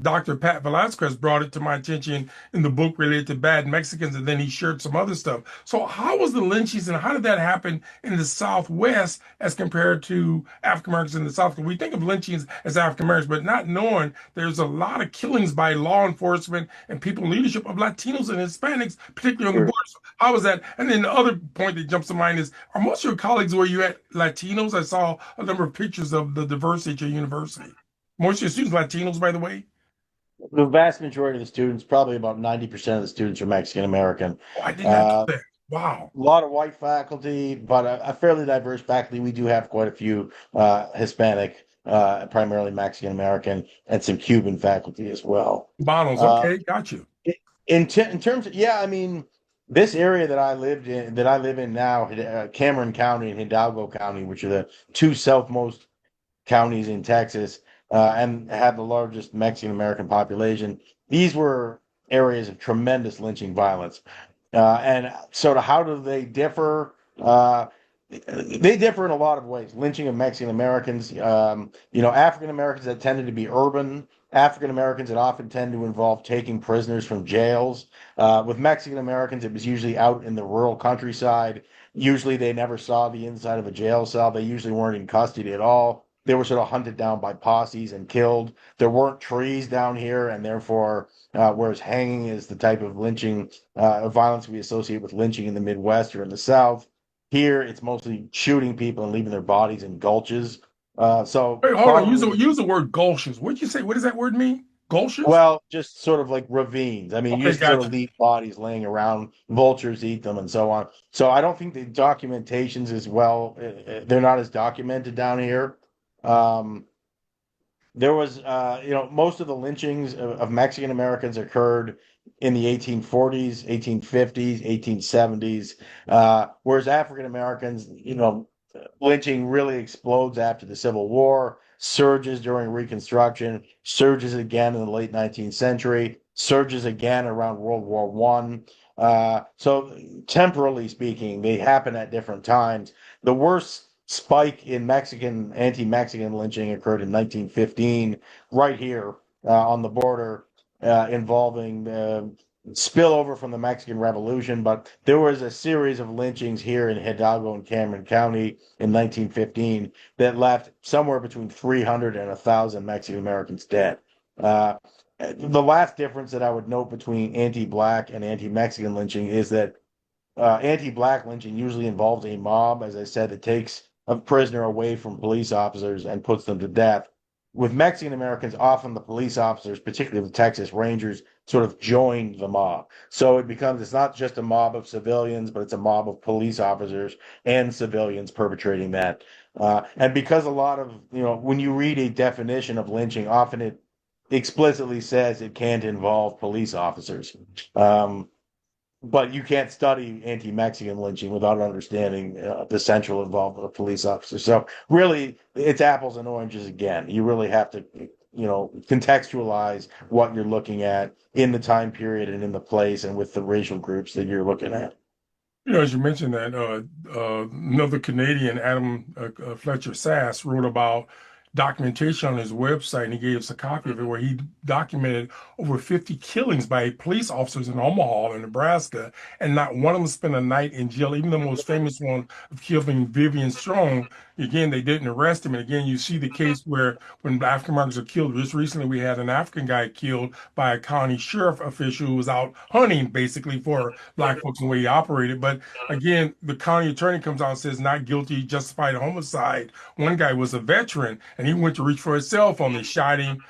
Dr. Pat Velasquez, brought it to my attention in the book related to bad Mexicans, and then he shared some other stuff. So how was the lynchings and how did that happen in the Southwest as compared to African Americans in the South? We think of lynchings as African Americans, but not knowing there's a lot of killings by law enforcement and people in leadership of Latinos and Hispanics, particularly on the
Sure.
border. So how was that? And then the other point that jumps to mind is, are most of your colleagues where you at Latinos? I saw a number of pictures of the diversity at your university. Most of your students Latinos, by the way.
The vast majority of the students, probably about 90% of the students, are Mexican American.
Oh, I did not know
Uh,
that. Wow.
a lot of white faculty, but a fairly diverse faculty. We do have quite a few Hispanic, primarily Mexican American, and some Cuban faculty as well.
Bonos.
Uh,
Okay, got you.
in terms of, yeah, I mean, this area that I live in now, Cameron County and Hidalgo County, which are the two southmost counties in Texas, and have the largest Mexican American population. These were areas of tremendous lynching violence. And sort of how do they differ? They differ in a lot of ways. Lynching of Mexican Americans, African Americans that tended to be urban, African Americans that often tend to involve taking prisoners from jails. With Mexican Americans, it was usually out in the rural countryside. Usually they never saw the inside of a jail cell. They usually weren't in custody at all. They were sort of hunted down by posses and killed. There weren't trees down here, and therefore, whereas hanging is the type of lynching violence we associate with lynching in the Midwest or in the South, here it's mostly shooting people and leaving their bodies in gulches. So
Wait, hold on.
probably,
Use the word gulches. What'd you say? What does that word mean? Gulches?
well, just sort of like ravines. I mean, you
Okay,
just sort
gotcha.
of leave bodies laying around, vultures eat them, and so on. So I don't think the documentations as well, they're not as documented down here. Um, There was, most of the lynchings of Mexican Americans occurred in the 1840s, 1850s, 1870s, whereas African Americans, lynching really explodes after the Civil War, surges during Reconstruction, surges again in the late 19th century, surges again around World War One. So temporally speaking, they happen at different times. The worst spike in anti-Mexican lynching occurred in 1915, right here on the border, involving spillover from the Mexican Revolution. But there was a series of lynchings here in Hidalgo and Cameron County in 1915 that left somewhere between 300 and 1,000 Mexican Americans dead. Uh, the last difference that I would note between anti-Black and anti-Mexican lynching is that anti-Black lynching usually involves a mob, as I said, that takes a prisoner away from police officers and puts them to death. With Mexican Americans, often the police officers, particularly the Texas Rangers, sort of join the mob. So it's not just a mob of civilians, but it's a mob of police officers and civilians perpetrating that. And because a lot of, when you read a definition of lynching, often it explicitly says it can't involve police officers. Um, but you can't study anti-Mexican lynching without understanding the central involvement of police officers. So really, it's apples and oranges again. You really have to, contextualize what you're looking at in the time period and in the place and with the racial groups that you're looking at.
As you mentioned that, another Canadian, Adam Fletcher Sass, wrote about documentation on his website, and he gave us a copy of it, where he documented over 50 killings by police officers in Omaha, in Nebraska, and not one of them spent a night in jail. Even the most famous one of killing Vivian Strong, again, they didn't arrest him. And again, you see the case where when African Americans are killed, just recently we had an African guy killed by a county sheriff official who was out hunting basically for black folks in the way he operated. But again, the county attorney comes out and says not guilty, justified homicide. One guy was a veteran and he went to reach for his cell phone. They shot him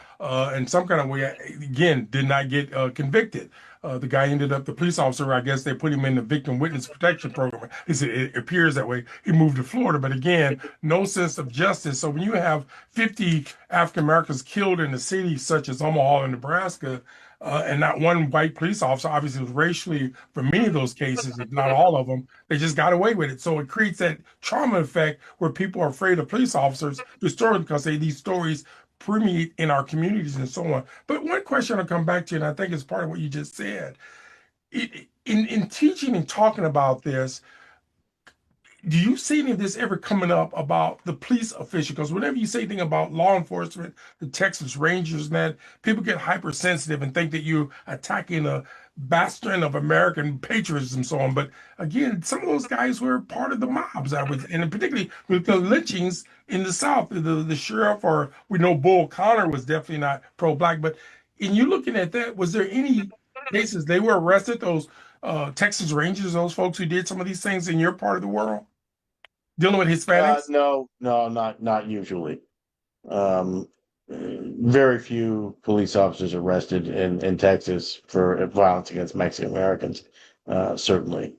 in some kind of way. Again, did not get convicted. The guy ended up, the police officer, I guess they put him in the victim witness protection program. It appears that way. He moved to Florida, but again, no sense of justice. So when you have 50 African Americans killed in a city such as Omaha, Nebraska, and not one white police officer, obviously, was racially, for many of those cases, if not all of them, they just got away with it. So it creates that trauma effect where people are afraid of police officers because these stories permeate in our communities and so on. But one question I'll come back to, and I think it's part of what you just said, in teaching and talking about this, do you see any of this ever coming up about the police official? Because whenever you say anything about law enforcement, the Texas Rangers, and that, people get hypersensitive and think that you're attacking a bastion of American patriotism and so on. But again, some of those guys were part of the mobs, and particularly with the lynchings in the South, the sheriff, or we know Bull Connor was definitely not pro-black. But in you looking at that, was there any cases they were arrested, those Texas Rangers, those folks who did some of these things in your part of the world? Dealing with Hispanics?
No, not usually. Very few police officers arrested in Texas for violence against Mexican Americans. Certainly.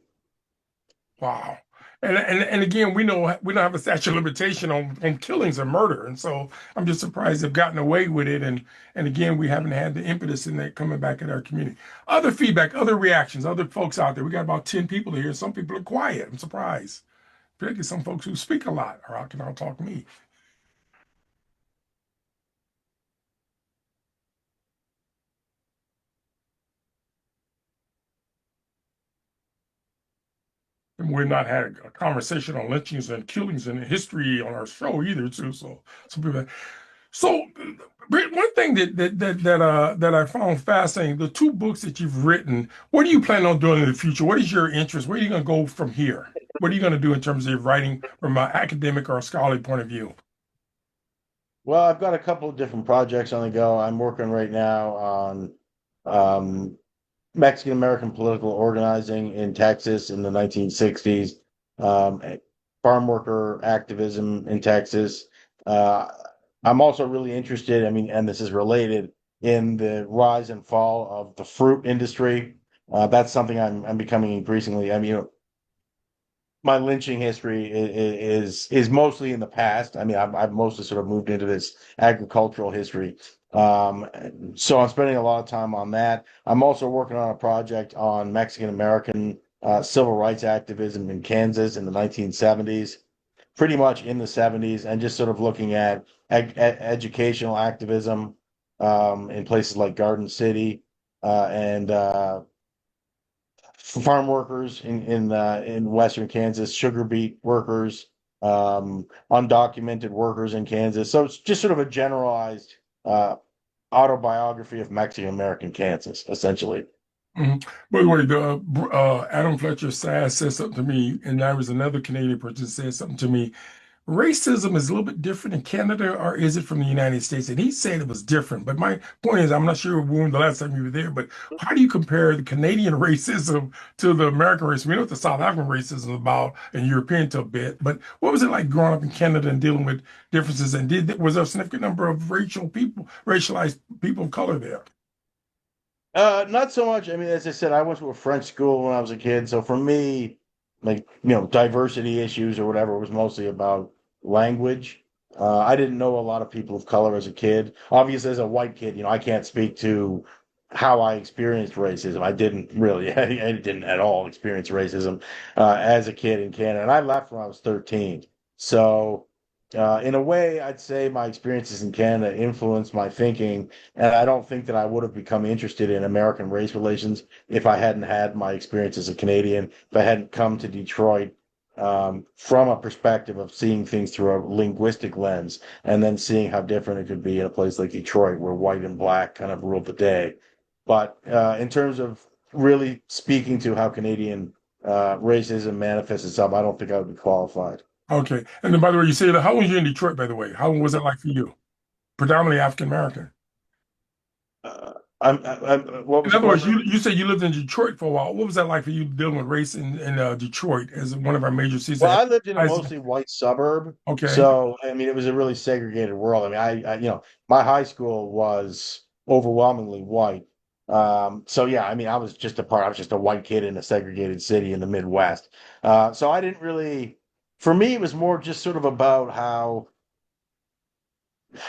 Wow. And again, we know we don't have a statute of limitation on killings or murder. And so I'm just surprised they've gotten away with it. And again, we haven't had the impetus in that coming back in our community. Other feedback, other reactions, other folks out there. We got about 10 people here. Some people are quiet. I'm surprised. Particularly some folks who speak a lot or can out-talk me. And we've not had a conversation on lynchings and killings and history on our show either, too. So some people. So one thing that I found fascinating, the two books that you've written, what do you plan on doing in the future? What is your interest? Where are you going to go from here? What are you going to do in terms of writing from an academic or a scholarly point of view?
Well, I've got a couple of different projects on the go. I'm working right now on um, Mexican American political organizing in Texas in the 1960s, um, farm worker activism in Texas. Uh, I'm also really interested, I mean, and this is related, in the rise and fall of the fruit industry. That's something I'm becoming increasingly. I mean, my lynching history is mostly in the past. I mean, I've mostly sort of moved into this agricultural history. Um, so I'm spending a lot of time on that. I'm also working on a project on Mexican American civil rights activism in Kansas in the 1970s, pretty much in the 70s, and just sort of looking at educational activism in places like Garden City and farm workers in Western Kansas, sugar beet workers, undocumented workers in Kansas. So it's just sort of a generalized uh, autobiography of Mexican American Kansas, essentially.
Mhm. By the way, Adam Fletcher Sass said something to me, and there was another Canadian person that said something to me. Racism is a little bit different in Canada, or is it from the United States? And he said it was different. But my point is, I'm not sure when the last time you were there, but how do you compare the Canadian racism to the American racism? We know what the South African racism is about, and European to a bit. But what was it like growing up in Canada and dealing with differences? And was there a significant number of racialized people of color there?
Not so much. I mean, as I said, I went to a French school when I was a kid, so for me, like diversity issues or whatever was mostly about language. I didn't know a lot of people of color as a kid. Obviously, as a white kid, I can't speak to how I experienced racism. I didn't really, I didn't at all experience racism as a kid in Canada, and I left when I was 13. So, in a way, I'd say my experiences in Canada influenced my thinking, and I don't think that I would have become interested in American race relations if I hadn't had my experience as a Canadian, if I hadn't come to Detroit from a perspective of seeing things through a linguistic lens, and then seeing how different it could be in a place like Detroit, where white and black kind of ruled the day. But in terms of really speaking to how Canadian racism manifests itself, I don't think I would be qualified.
Okay. And then, by the way, you say that how long were you in Detroit, by the way? How long was it like for you? Predominantly African American.
Uh, what
In
was the
other words,
question?
you said you lived in Detroit for a while. What was that like for you dealing with race in Detroit as one of our major cities
Well,
that
I lived in a
has,
mostly white suburb,
okay.
so I mean, it was a really segregated world. I mean, my high school was overwhelmingly white. So yeah, I mean, I was just a white kid in a segregated city in the Midwest. So I didn't really, for me, it was more just sort of about how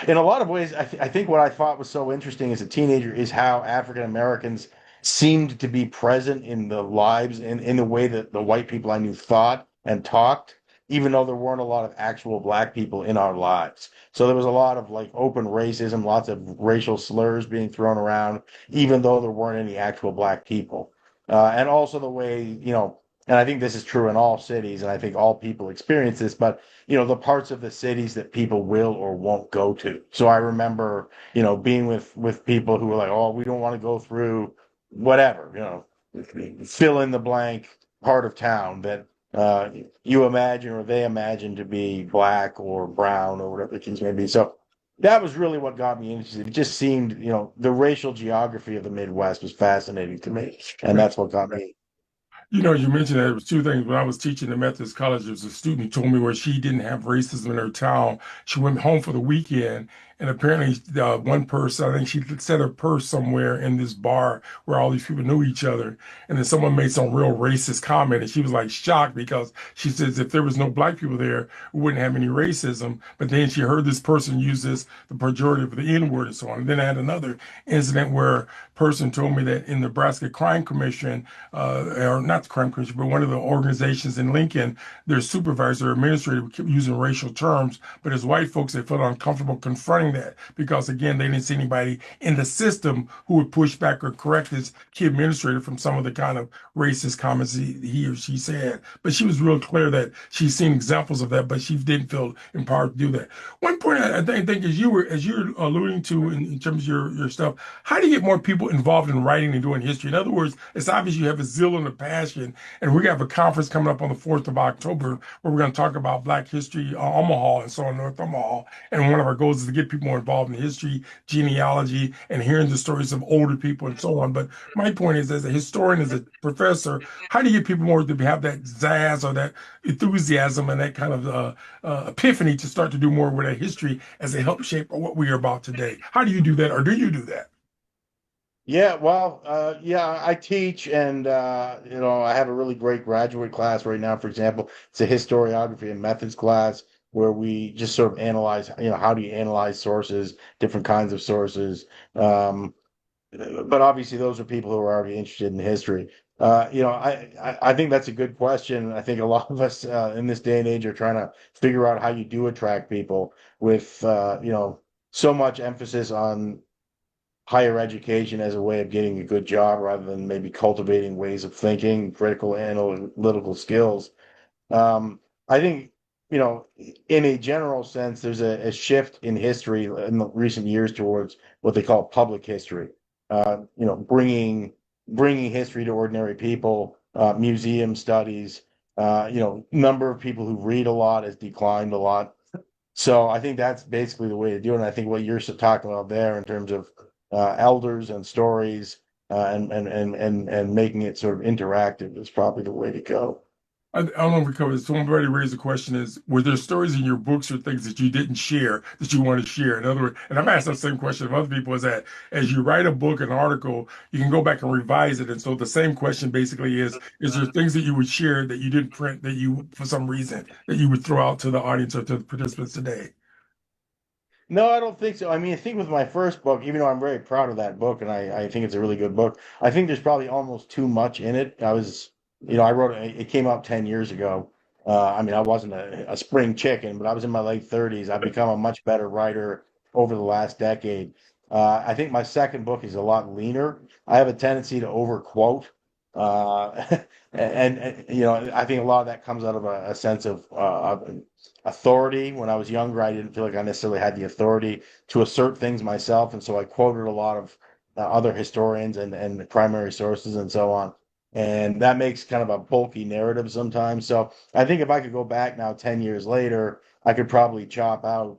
in a lot of ways, I think what I thought was so interesting as a teenager is how African Americans seemed to be present in the lives in the way that the white people I knew thought and talked, even though there weren't a lot of actual black people in our lives. So there was a lot of like open racism, lots of racial slurs being thrown around, even though there weren't any actual black people. And also the way, and I think this is true in all cities, and I think all people experience this, but the parts of the cities that people will or won't go to. So I remember, being with people who were like, "Oh, we don't want to go through whatever, fill in the blank part of town that you imagine or they imagine to be black or brown or whatever the case may be." So that was really what got me interested. It just seemed, the racial geography of the Midwest was fascinating to me, and that's what got me.
You mentioned that there was two things. When I was teaching at Methodist College, there was a student who told me where she didn't have racism in her town. She went home for the weekend, and apparently, one person, I think she set her purse somewhere in this bar where all these people knew each other, and then someone made some real racist comment, and she was like shocked because she says if there was no black people there, we wouldn't have any racism. But then she heard this person use the pejorative of the N word and so on. And then I had another incident where a person told me that in the Nebraska Crime Commission or not the crime commission, but one of the organizations in Lincoln, their supervisor or administrator kept using racial terms. But as white folks, they felt uncomfortable confronting that because, again, they didn't see anybody in the system who would push back or correct this key administrator from some of the kind of racist comments he or she said. But she was real clear that she's seen examples of that, but she didn't feel empowered to do that. One point I think as you're alluding to in terms of your stuff, how do you get more people involved in writing and doing history? In other words, it's obvious you have a zeal and a passion, and we have a conference coming up on the 4th of October where we're going to talk about Black history, Omaha, and so on, North Omaha. And one of our goals is to get people more involved in history, genealogy, and hearing the stories of older people and so on. But my point is, as a historian, as a professor, how do you get people more to have that zazz or that enthusiasm and that kind of epiphany to start to do more with that history as they help shape what we are about today? How do you do that, or do you do that?
Yeah, well, yeah, I teach and I have a really great graduate class right now, for example. It's a historiography and methods class where we just sort of analyze, how do you analyze sources, different kinds of sources. But obviously those are people who are already interested in history. I think that's a good question. I think a lot of us in this day and age are trying to figure out how you do attract people with, so much emphasis on higher education as a way of getting a good job rather than maybe cultivating ways of thinking, critical analytical skills. I think, in a general sense, there's a shift in history in the recent years towards what they call public history. Bringing history to ordinary people, museum studies. Number of people who read a lot has declined a lot. So I think that's basically the way to do it. And I think what you're talking about there in terms of elders and stories and making it sort of interactive is probably the way to go.
I don't know if we covered this. Somebody raised the question is, were there stories in your books or things that you didn't share that you want to share? In other words, and I've asked that same question of other people, is that as you write a book, an article, you can go back and revise it. And so the same question basically is there things that you would share that you didn't print that you, for some reason, that you would throw out to the audience or to the participants today?
No, I don't think so. I mean, I think with my first book, even though I'm very proud of that book and I think it's a really good book, I think there's probably almost too much in it. I wrote it came out 10 years ago. I mean, I wasn't a spring chicken, but I was in my late 30s. I've become a much better writer over the last decade. I think my second book is a lot leaner. I have a tendency to overquote. I think a lot of that comes out of a sense of authority. When I was younger, I didn't feel like I necessarily had the authority to assert things myself, and so I quoted a lot of other historians and primary sources and so on. And that makes kind of a bulky narrative sometimes. So I think if I could go back now 10 years later, I could probably chop out,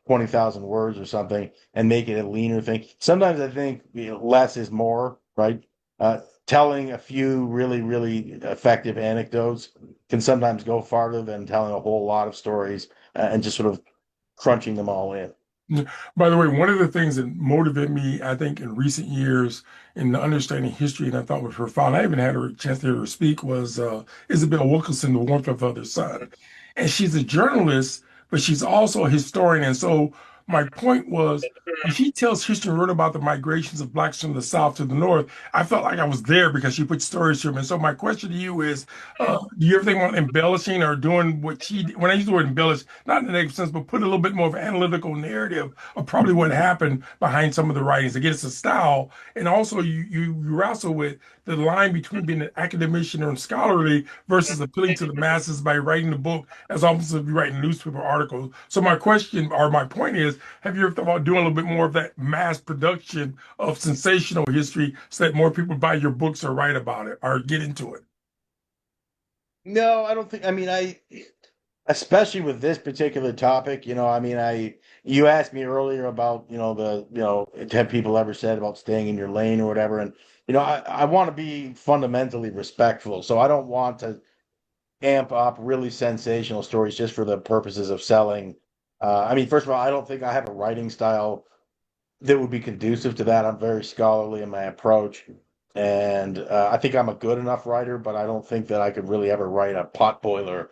20,000 words or something and make it a leaner thing. Sometimes I think less is more, right? Telling a few really, really effective anecdotes can sometimes go farther than telling a whole lot of stories and just sort of crunching them all in.
By the way, one of the things that motivated me, I think, in recent years in understanding history, and I thought was profound, I even had a chance to hear her speak, was Isabel Wilkerson, The Warmth of Other Sun. And she's a journalist, but she's also a historian. And so my point was, when she tells history and wrote about the migrations of blacks from the South to the North, I felt like I was there because she put stories to them. And so my question to you is, do you ever think about embellishing or doing what she did? When I use the word embellish, not in the negative sense, but put a little bit more of an analytical narrative of probably what happened behind some of the writings. Again, it's a style. And also you wrestle with the line between being an academician or scholarly versus appealing to the masses by writing the book as almost if you're writing newspaper articles. So my question or my point is, have you ever thought about doing a little bit more of that mass production of sensational history so that more people buy your books or write about it or get into it?
No, I don't think. I mean, especially with this particular topic, you asked me earlier about, have people ever said about staying in your lane or whatever, and I want to be fundamentally respectful, so I don't want to amp up really sensational stories just for the purposes of selling. I mean, first of all, I don't think I have a writing style that would be conducive to that. I'm very scholarly in my approach. And I think I'm a good enough writer, but I don't think that I could really ever write a potboiler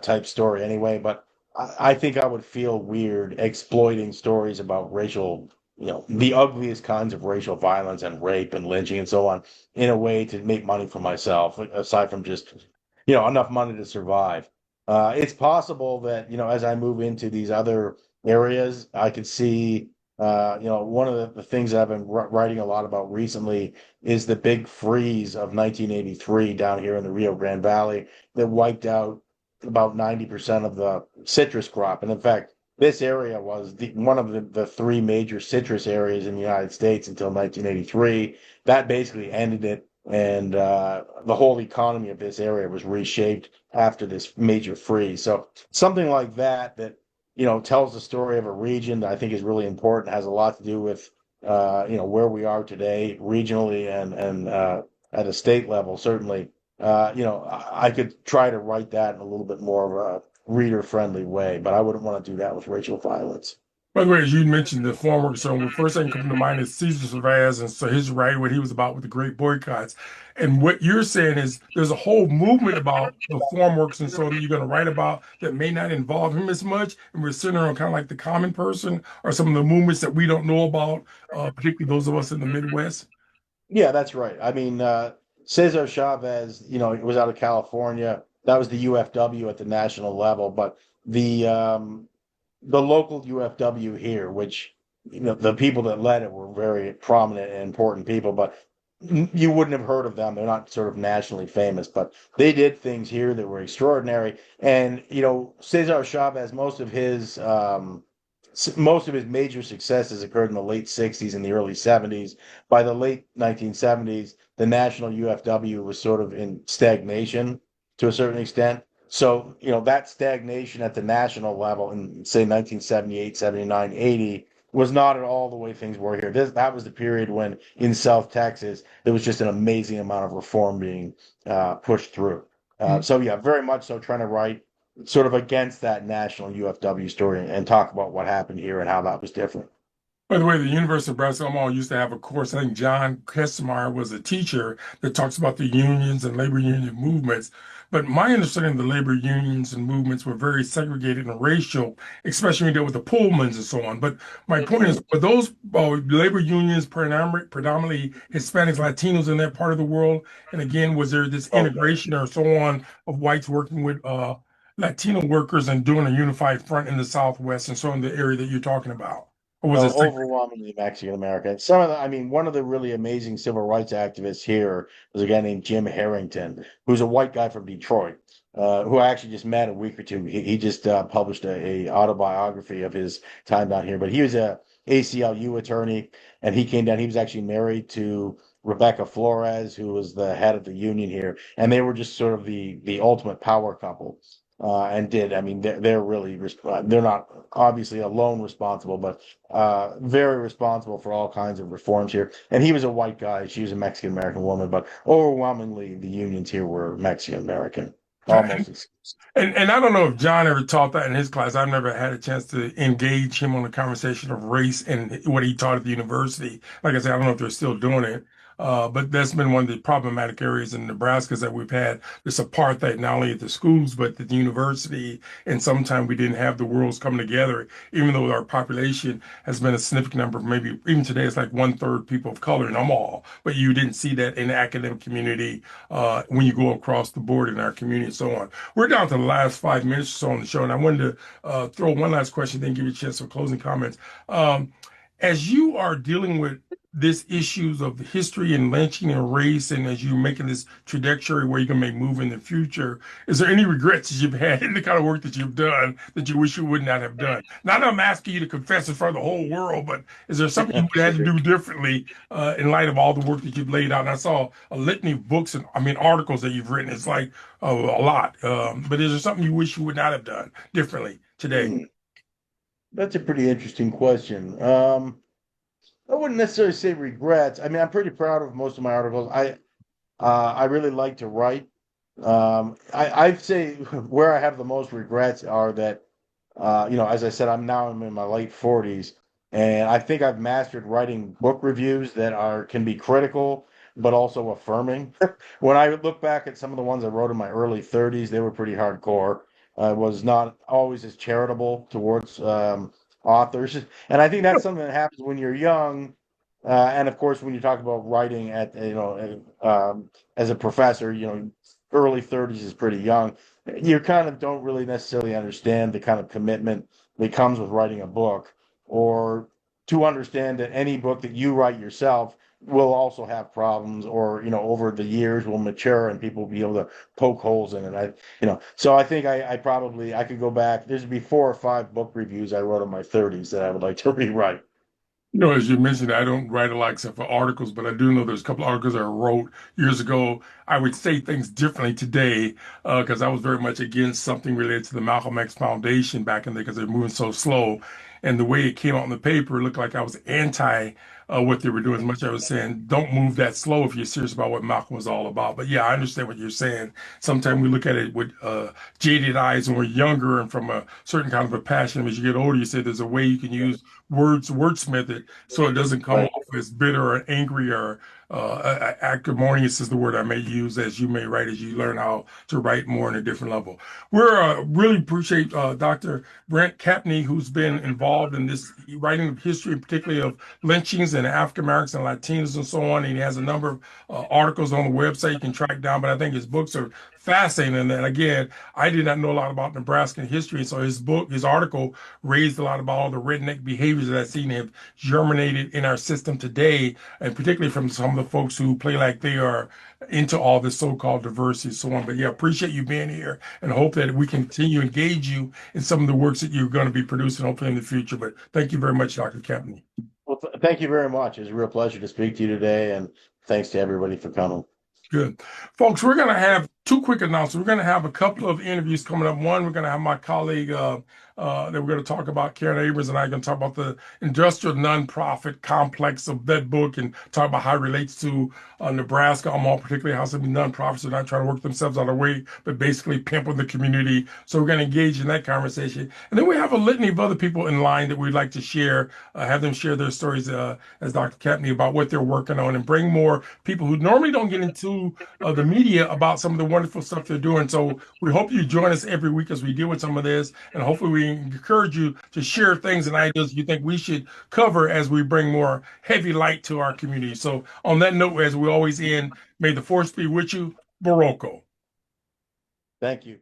type story anyway. But I think I would feel weird exploiting stories about racial, the ugliest kinds of racial violence and rape and lynching and so on in a way to make money for myself, aside from just, enough money to survive. It's possible that, as I move into these other areas, I could see one of the things that I've been writing a lot about recently is the big freeze of 1983 down here in the Rio Grande Valley that wiped out about 90% of the citrus crop. And in fact, this area was one of the three major citrus areas in the United States until 1983. That basically ended it. And the whole economy of this area was reshaped after this major freeze. So something like that tells the story of a region that I think is really important, has a lot to do with, where we are today regionally and at a state level, certainly. I could try to write that in a little bit more of a reader-friendly way, but I wouldn't want to do that with racial violence.
By the way, as you mentioned the form work, so the first thing coming to mind is Cesar Chavez, and so his writing, what he was about with the great boycotts. And what you're saying is there's a whole movement about the form works and so that you're going to write about that may not involve him as much, and we're centering on kind of like the common person or some of the movements that we don't know about, particularly those of us in the Midwest.
Yeah, that's right. I mean, Cesar Chavez, it was out of California. That was the UFW at the national level, but the local UFW here, which the people that led it were very prominent and important people, but you wouldn't have heard of them. They're not sort of nationally famous, but they did things here that were extraordinary. And Cesar Chavez, most of his major successes occurred in the late 60s and the early 70s. By the late 1970s, the national UFW was sort of in stagnation to a certain extent. So, that stagnation at the national level in, say, 1978, 79, 80 was not at all the way things were here. That was the period when in South Texas, there was just an amazing amount of reform being pushed through. So, yeah, very much so trying to write sort of against that national UFW story and talk about what happened here and how that was different.
By the way, the University of Nebraska Omaha used to have a course. I think John Kessmeyer was a teacher that talks about the unions and labor union movements. But my understanding of the labor unions and movements were very segregated and racial, especially when you deal with the Pullmans and so on. But my point is, were those labor unions predominantly Hispanics, Latinos in that part of the world? And again, was there this
Oh,
integration or so on of whites working with Latino workers and doing a unified front in the Southwest and so in the area that you're talking about? or was
No,
it
overwhelmingly Mexican American. Some of the, I mean, one of the really amazing civil rights activists here was a guy named Jim Harrington, who's a white guy from Detroit, who I actually just met a week or two. He just published a autobiography of his time down here. But he was a ACLU attorney, and he came down. He was actually married to Rebecca Flores, who was the head of the union here, and they were just sort of the ultimate power couple. And did I mean they're really they're not obviously alone responsible, but very responsible for all kinds of reforms here. And he was a white guy. She was a Mexican American woman, but overwhelmingly the unions here were Mexican American, almost exclusively.
and I don't know if John ever taught that in his class. I've never had a chance to engage him on a conversation of race and what he taught at the university. Like I said, I don't know if they're still doing it. But that's been one of the problematic areas in Nebraska is that we've had this apartheid not only at the schools but at the university, and sometimes we didn't have the worlds come together. Even though our population has been a significant number, maybe even today it's like 1/3 people of color in all, but you didn't see that in the academic community when you go across the board in our community and so on. We're down to the last 5 minutes or so on the show, and I wanted to throw one last question, then give you a chance for closing comments. As you are dealing with this issues of history and lynching and race, and as you're making this trajectory where you can make move in the future, is there any regrets that you've had in the kind of work that you've done that you wish you would not have done? Not that I'm asking you to confess in front of the whole world, but is there something you would have to do differently in light of all the work that you've laid out? And I saw a litany of books and I mean articles that you've written. It's like a lot. But is there something you wish you would not have done differently today?
That's a pretty interesting question. I wouldn't necessarily say regrets. I mean, I'm pretty proud of most of my articles. I really like to write. I'd say where I have the most regrets are that, as I said, I'm in my late 40s, and I think I've mastered writing book reviews that can be critical but also affirming. When I look back at some of the ones I wrote in my early 30s, they were pretty hardcore. I was not always as charitable towards authors, and I think that's something that happens when you're young. And of course, when you talk about writing as a professor, early 30s is pretty young. You kind of don't really necessarily understand the kind of commitment that comes with writing a book, or to understand that any book that you write yourself will also have problems, or over the years will mature and people will be able to poke holes in it. So I think I could go back. There's be 4 or 5 book reviews I wrote in my 30s that I would like to rewrite.
As you mentioned, I don't write a lot except for articles, but I do know there's a couple of articles I wrote years ago. I would say things differently today because I was very much against something related to the Malcolm X Foundation back in the day because they're moving so slow. And the way it came out in the paper, it looked like I was anti what they were doing. As much as I was saying, don't move that slow if you're serious about what Malcolm was all about. But yeah, I understand what you're saying. Sometimes we look at it with jaded eyes when we're younger and from a certain kind of a passion. As you get older, you say there's a way you can use wordsmith it so it doesn't come
Right.
off as bitter or angry or acrimonious is the word I may use as you may write as you learn how to write more on a different level. We're really appreciate Dr. Brent Campney, who's been involved in this writing of history, particularly of lynchings and African Americans and Latinos and so on. And he has a number of articles on the website you can track down, but I think his books are fascinating. And again, I did not know a lot about Nebraskan history. So his article raised a lot about all the redneck behaviors that I've seen have germinated in our system today, and particularly from some of the folks who play like they are into all this so-called diversity and so on. But yeah, appreciate you being here and hope that we can continue to engage you in some of the works that you're going to be producing hopefully in the future. But thank you very much, Dr. Campney.
Well, thank you very much. It was a real pleasure to speak to you today, and thanks to everybody for coming.
Good. Folks, we're going to have 2 quick announcements. We're going to have a couple of interviews coming up. One, we're going to have my colleague that we're going to talk about, Karen Abrams, and I are going to talk about the industrial nonprofit complex of that book and talk about how it relates to Nebraska. I'm all particularly how some of these nonprofits are not trying to work themselves out of the way, but basically pimping the community. So we're going to engage in that conversation. And then we have a litany of other people in line that we'd like to share, have them share their stories as Dr. Campney about what they're working on and bring more people who normally don't get into the media about some of the wonderful stuff they're doing. So we hope you join us every week as we deal with some of this, and hopefully we encourage you to share things and ideas you think we should cover as we bring more heavy light to our community. So on that note, as we always end, may the force be with you. Baroko.
Thank you.